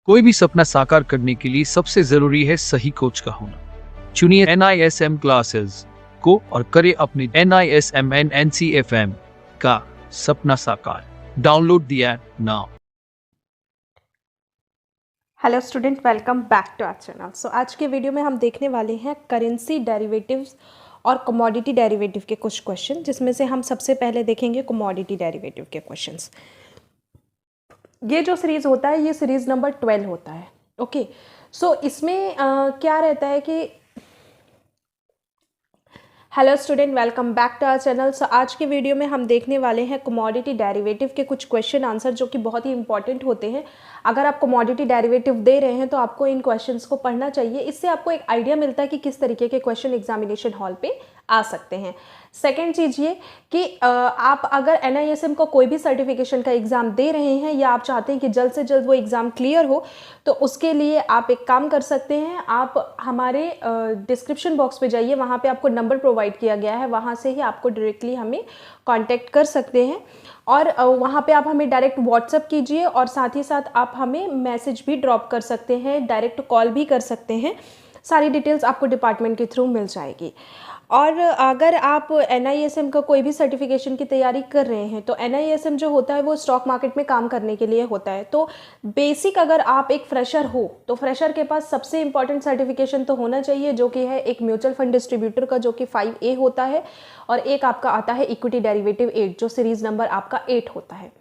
कोई भी सपना साकार करने के लिए सबसे जरूरी है सही कोच का होना। चुनिए NISM क्लासेस को और करें अपने NISM and NCFM का सपना साकार। Download the app now. Hello student, welcome back to our channel. So आज के वीडियो में हम देखने वाले हैं करेंसी डेरिवेटिव्स और कमोडिटी डेरिवेटिव के कुछ क्वेश्चन, जिसमें से हम सबसे पहले देखेंगे कमोडिटी डेरिवेटिव के क्वेश्चंस। ये जो सीरीज़ होता है ये सीरीज़ नंबर 12 होता है। ओके, सो इसमें क्या रहता है कि hello student, welcome back to our channel. So आज के वीडियो में हम देखने वाले हैं कमोडिटी डेरिवेटिव के कुछ क्वेश्चन आंसर, जो कि बहुत ही इंपॉर्टेंट होते हैं। अगर आप कमोडिटी डेरिवेटिव दे रहे हैं तो आपको इन क्वेश्चंस को पढ़ना चाहिए। इससे आपको एक आइडिया मिलता है कि किस तरीके के क्वेश्चन एग्जामिनेशन हॉल पे आ सकते हैं। सेकेंड चीज़ ये कि आप अगर NISM को कोई भी सर्टिफिकेशन का एग्ज़ाम दे रहे हैं या आप चाहते हैं कि जल्द से जल्द वो एग्ज़ाम क्लियर हो, तो उसके लिए आप एक काम कर सकते हैं। आप हमारे डिस्क्रिप्शन बॉक्स पे जाइए, वहाँ पे आपको नंबर प्रोवाइड किया गया है, वहाँ से ही आपको डायरेक्टली हमें कांटेक्ट कर सकते हैं। और वहाँ पे आप हमें डायरेक्ट व्हाट्सअप कीजिए और साथ ही साथ आप हमें मैसेज भी ड्रॉप कर सकते हैं, डायरेक्ट कॉल भी कर सकते हैं। सारी डिटेल्स आपको डिपार्टमेंट के थ्रू मिल जाएगी। और अगर आप NISM का कोई भी सर्टिफिकेशन की तैयारी कर रहे हैं तो NISM जो होता है वो स्टॉक मार्केट में काम करने के लिए होता है। तो बेसिक अगर आप एक फ्रेशर हो तो फ्रेशर के पास सबसे इंपॉर्टेंट सर्टिफिकेशन तो होना चाहिए, जो कि है एक म्यूचुअल फंड डिस्ट्रीब्यूटर का, जो कि 5A होता है, और एक आपका आता है इक्विटी डेरिवेटिव 8, जो सीरीज नंबर आपका 8 होता है।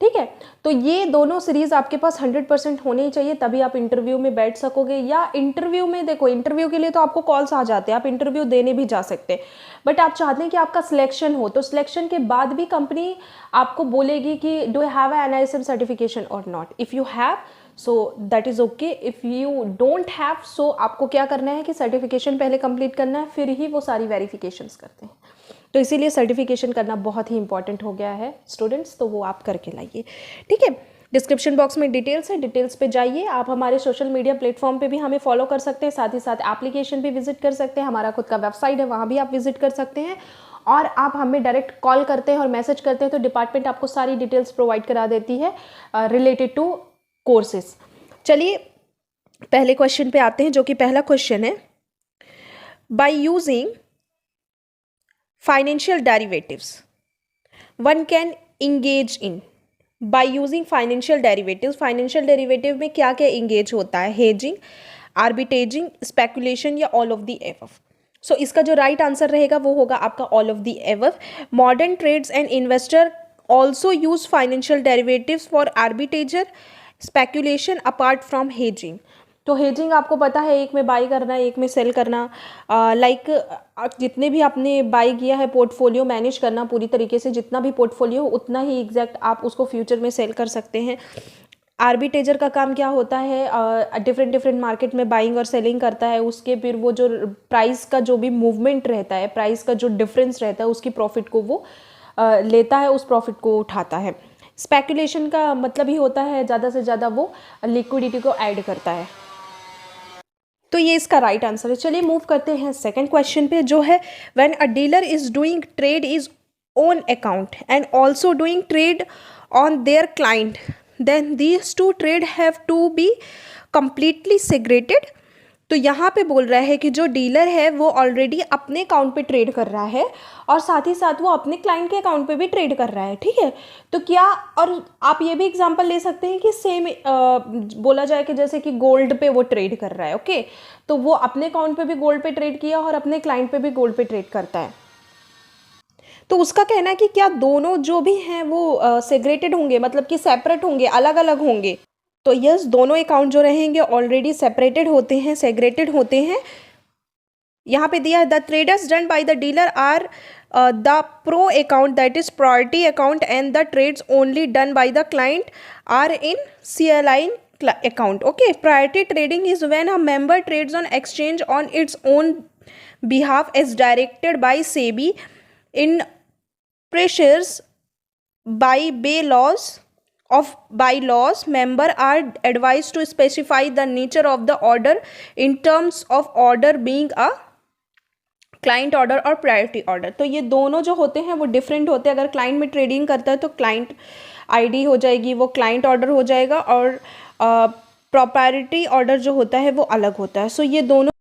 ठीक है, तो ये दोनों सीरीज आपके पास 100% होने ही चाहिए, तभी आप इंटरव्यू में बैठ सकोगे। या इंटरव्यू में देखो, इंटरव्यू के लिए तो आपको कॉल्स आ जाते हैं, आप इंटरव्यू देने भी जा सकते हैं, बट आप चाहते हैं कि आपका सिलेक्शन हो, तो सिलेक्शन के बाद भी कंपनी आपको बोलेगी कि do you have NISM certification और not. If you have so that is okay, if you don't have so आपको क्या करना है कि सर्टिफिकेशन पहले कंप्लीट करना है, फिर ही वो सारी वेरिफिकेशंस करते हैं। तो इसीलिए सर्टिफिकेशन करना बहुत ही इंपॉर्टेंट हो गया है स्टूडेंट्स, तो वो आप करके लाइए। ठीक है, डिस्क्रिप्शन बॉक्स में डिटेल्स है, डिटेल्स पे जाइए। आप हमारे सोशल मीडिया प्लेटफॉर्म पे भी हमें फॉलो कर सकते हैं, साथ ही साथ एप्लीकेशन भी विजिट कर सकते हैं। हमारा खुद का वेबसाइट है, वहाँ भी आप विजिट कर सकते हैं। और आप हमें डायरेक्ट कॉल करते हैं और मैसेज करते हैं तो डिपार्टमेंट आपको सारी डिटेल्स प्रोवाइड करा देती है रिलेटेड टू कोर्सेज। चलिए पहले क्वेश्चन पे आते हैं, जो कि पहला क्वेश्चन है, by using financial derivatives one can engage in। by using financial derivatives में क्या क्या engage होता है? hedging, arbitraging, speculation या all of the above। so इसका जो right answer रहेगा वो होगा आपका all of the above। modern trades and investor also use financial derivatives for arbitrage, speculation apart from hedging। तो हेजिंग आपको पता है, एक में बाई करना, एक में सेल करना। लाइक जितने भी आपने बाई किया है, पोर्टफोलियो मैनेज करना पूरी तरीके से, जितना भी पोर्टफोलियो हो उतना ही एग्जैक्ट आप उसको फ्यूचर में सेल कर सकते हैं। आर्बिट्रेजर का काम क्या होता है? डिफरेंट मार्केट में बाइंग और सेलिंग करता है, उसके फिर वो जो प्राइस का जो भी मूवमेंट रहता है, प्राइस का जो डिफरेंस रहता है, उसकी प्रॉफिट को वो लेता है, उस प्रॉफिट को उठाता है। स्पेकुलेशन का मतलब ही होता है ज़्यादा से ज़्यादा वो लिक्विडिटी को ऐड करता है। तो ये इसका राइट आंसर है। चलिए मूव करते हैं सेकंड क्वेश्चन पे, जो है when a dealer is doing trade is own account and also doing trade on their client, then these two trade have to be completely segregated. तो यहाँ पे बोल रहा है कि जो डीलर है वो ऑलरेडी अपने अकाउंट पे ट्रेड कर रहा है और साथ ही साथ वो अपने क्लाइंट के अकाउंट पे भी ट्रेड कर रहा है। ठीक है, तो क्या, और आप ये भी एग्जांपल ले सकते हैं कि सेम बोला जाए कि जैसे कि गोल्ड पे वो ट्रेड कर रहा है। ओके, तो वो अपने अकाउंट पे भी गोल्ड पे ट्रेड किया और अपने क्लाइंट पे भी गोल्ड पे ट्रेड करता है। तो उसका कहना है कि क्या दोनों जो भी हैं वो सेग्रेटेड होंगे, मतलब कि सेपरेट होंगे, अलग अलग होंगे। तो यस, दोनों अकाउंट जो रहेंगे ऑलरेडी सेपरेटेड होते हैं, सेग्रेटेड होते हैं। यहाँ पे दिया है the traders done by the dealer are the pro account, that is priority account, and the trades only done by the client are in CLI account। okay, priority trading is when a member trades on exchange on its own behalf as directed by SEBI in pressures bylaws member are advised to specify the nature of the order in terms of order being a client order और priority order. तो ये दोनों जो होते हैं वो different होते हैं। अगर क्लाइंट में ट्रेडिंग करता है तो क्लाइंट ID हो जाएगी, वो क्लाइंट ऑर्डर हो जाएगा, और प्रॉपर्टी ऑर्डर जो होता है वो अलग होता है। सो ये दोनों